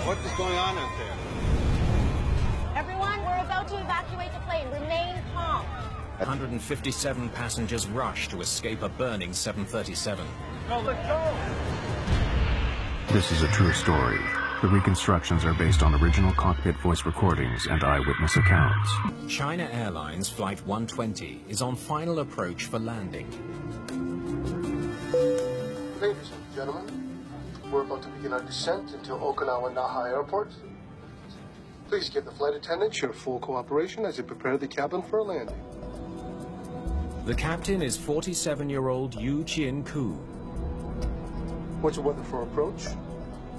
What is going on out there? Everyone, we're about to evacuate the plane. Remain calm. 157 passengers rush to escape a burning 737. No, let's go! This is a true story. The reconstructions are based on original cockpit voice recordings and eyewitness accounts. China Airlines Flight 120 is on final approach for landing. Ladies and gentlemen, we're about to begin our descent into Okinawa Naha Airport. Please give the flight attendants your full cooperation as you prepare the cabin for a landing. The captain is 47-year-old Yu Chien-ku. What's the weather for approach?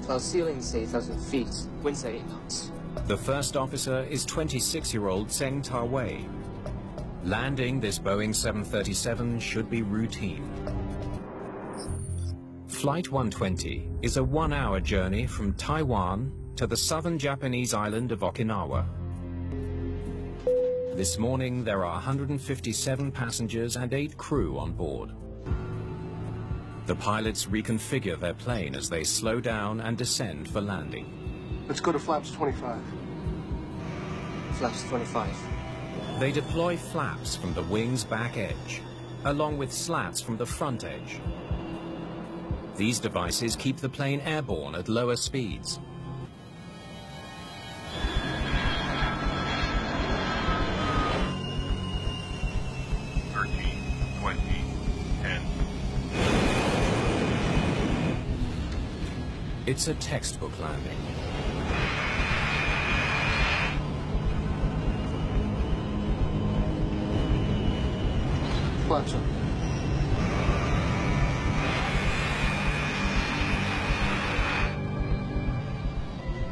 Cloud ceiling is 8,000 feet, winds at 8 knots. The first officer is 26-year-old Zheng Ta-wei. Landing this Boeing 737 should be routine. Flight 120 is a 1-hour journey from Taiwan to the southern Japanese island of Okinawa. This morning, there are 157 passengers and 8 crew on board. The pilots reconfigure their plane as they slow down and descend for landing. Let's go to flaps 25. Flaps 25. They deploy flaps from the wing's back edge, along with slats from the front edge. These devices keep the plane airborne at lower speeds. It's a textbook landing. Flaps up.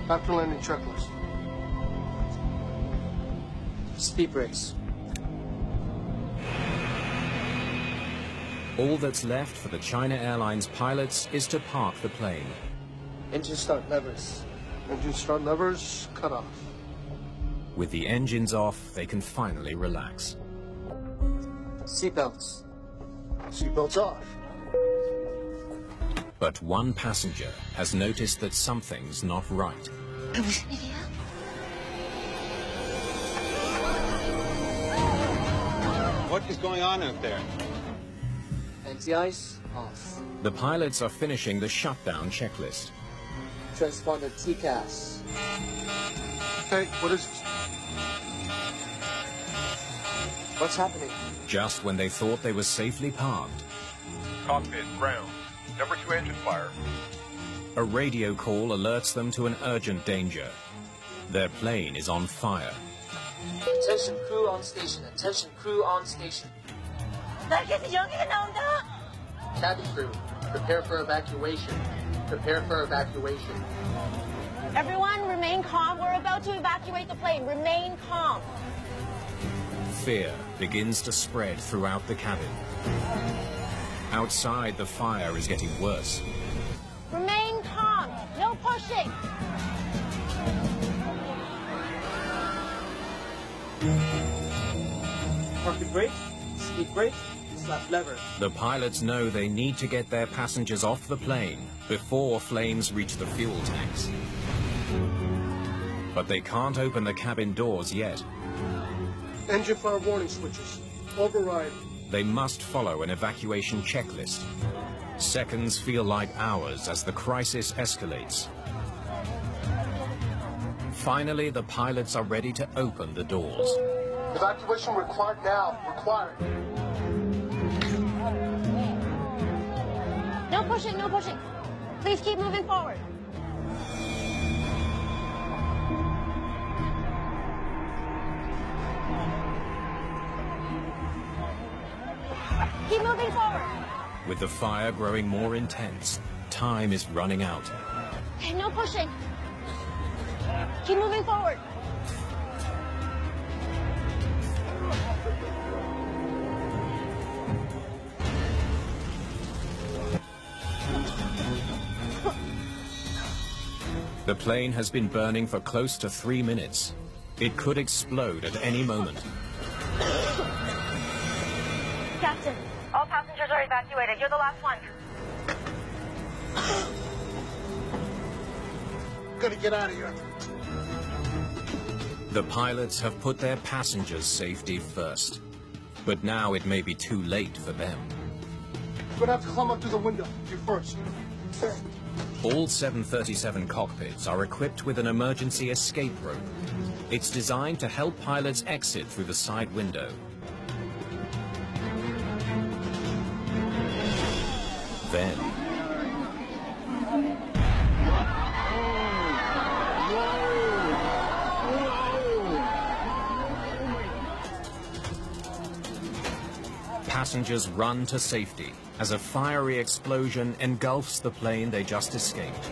After landing checklist. Speed brakes. All that's left for the China Airlines pilots is to park the plane. Engine start levers. Engine start levers cut off. With the engines off, they can finally relax. Seatbelts. Seatbelts off. But one passenger has noticed that something's not right. What is going on out there? Anti-ice off. The pilots are finishing the shutdown checklist. Transponder TCAS. Hey, what is this? What's happening? Just when they thought they were safely parked, Cockpit, ground. Number 2 engine fire. a radio call alerts them to an urgent danger. Their plane is on fire. Attention crew on station. Attention crew on station. Cabin crew, prepare for evacuation. Prepare for evacuation. Everyone, remain calm. We're about to evacuate the plane. Remain calm. Fear begins to spread throughout the cabin. Outside, the fire is getting worse. Remain calm. No pushing. Parking brake, speed brake, slap lever. The pilots know they need to get their passengers off the plane before flames reach the fuel tanks. But they can't open the cabin doors yet. Engine fire warning switches. Override. They must follow an evacuation checklist. Seconds feel like hours as the crisis escalates. Finally, the pilots are ready to open the doors. Evacuation required now. Required. No pushing, no pushing. Please keep moving forward. Keep moving forward. With the fire growing more intense, time is running out. Okay, no pushing. Keep moving forward. The plane has been burning for close to 3 minutes. It could explode at any moment. Captain, all passengers are evacuated. You're the last one. gonna get out of here. The pilots have put their passengers' safety first. But now it may be too late for them. You're gonna have to climb up through the window. You first. All 737 cockpits are equipped with an emergency escape rope. It's designed to help pilots exit through the side window. Then, passengers run to safety as a fiery explosion engulfs the plane they just escaped.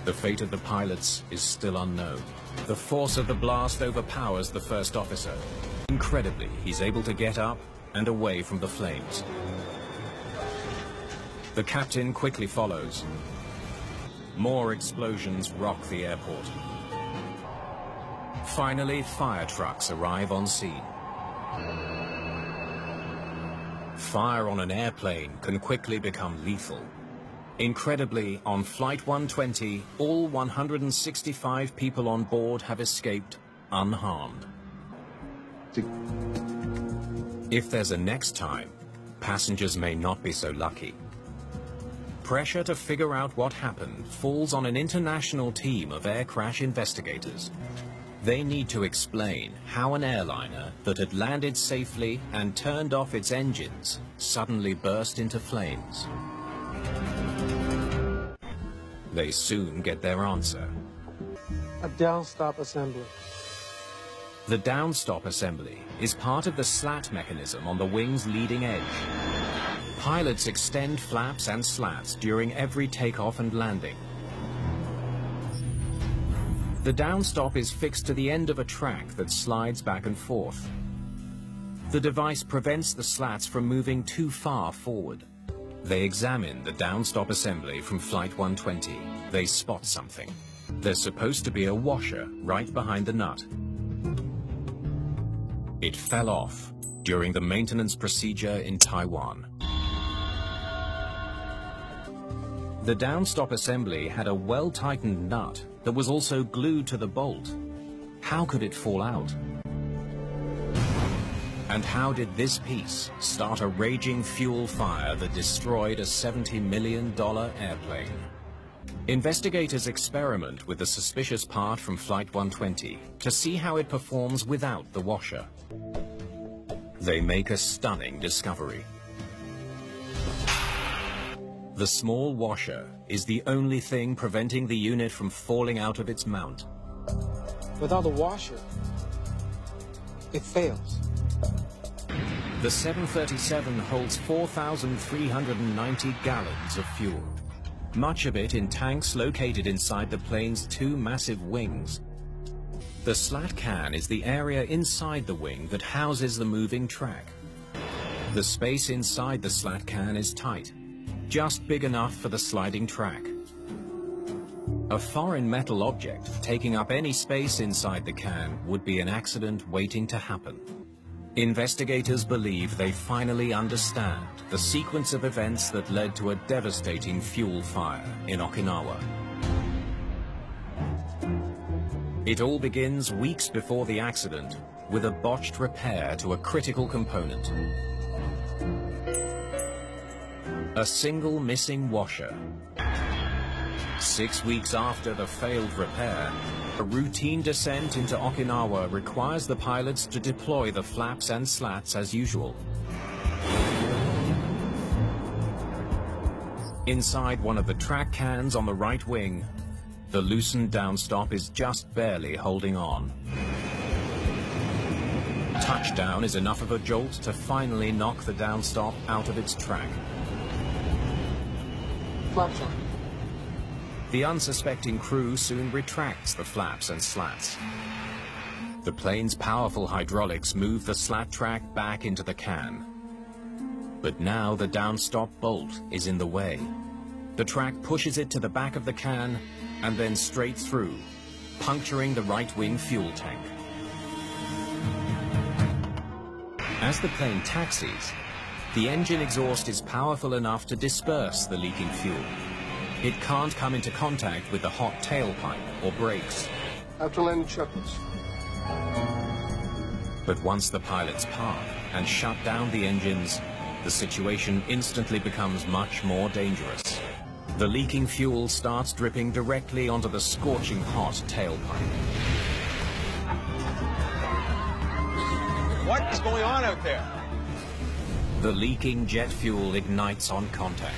The fate of the pilots is still unknown. The force of the blast overpowers the first officer. Incredibly, he's able to get up and away from the flames. The captain quickly follows. More explosions rock the airport. Finally, fire trucks arrive on scene. Fire on an airplane can quickly become lethal. Incredibly, on Flight 120, all 165 people on board have escaped unharmed. If there's a next time, passengers may not be so lucky. Pressure to figure out what happened falls on an international team of air crash investigators. They need to explain how an airliner that had landed safely and turned off its engines suddenly burst into flames. They soon get their answer. A downstop assembly. The downstop assembly is part of the slat mechanism on the wing's leading edge. Pilots extend flaps and slats during every takeoff and landing. The downstop is fixed to the end of a track that slides back and forth. The device prevents the slats from moving too far forward. They examine the downstop assembly from Flight 120. They spot something. There's supposed to be a washer right behind the nut. It fell off during the maintenance procedure in Taiwan. The downstop assembly had a well-tightened nut that was also glued to the bolt. How could it fall out? And how did this piece start a raging fuel fire that destroyed a $70 million airplane? Investigators experiment with the suspicious part from Flight 120 to see how it performs without the washer. They make a stunning discovery. The small washer is the only thing preventing the unit from falling out of its mount. Without the washer, it fails. The 737 holds 4,390 gallons of fuel, much of it in tanks located inside the plane's two massive wings. The slat can is the area inside the wing that houses the moving track. The space inside the slat can is tight, just big enough for the sliding track. A foreign metal object taking up any space inside the can would be an accident waiting to happen. Investigators believe they finally understand the sequence of events that led to a devastating fuel fire in Okinawa. It all begins weeks before the accident with a botched repair to a critical component. A single missing washer. 6 weeks after the failed repair, a routine descent into Okinawa requires the pilots to deploy the flaps and slats as usual. Inside one of the track cans on the right wing, the loosened downstop is just barely holding on. Touchdown is enough of a jolt to finally knock the downstop out of its track. Flaps on. The unsuspecting crew soon retracts the flaps and slats. The plane's powerful hydraulics move the slat track back into the can. But now the downstop bolt is in the way. The track pushes it to the back of the can and then straight through, puncturing the right-wing fuel tank. As the plane taxis, the engine exhaust is powerful enough to disperse the leaking fuel. It can't come into contact with the hot tailpipe or brakes. After landing checklists. But once the pilots park and shut down the engines, the situation instantly becomes much more dangerous. The leaking fuel starts dripping directly onto the scorching hot tailpipe. What is going on out there? The leaking jet fuel ignites on contact.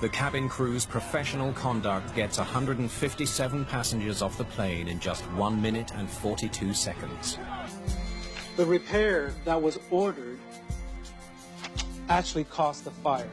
The cabin crew's professional conduct gets 157 passengers off the plane in just 1 minute and 42 seconds. The repair that was ordered actually caused the fire.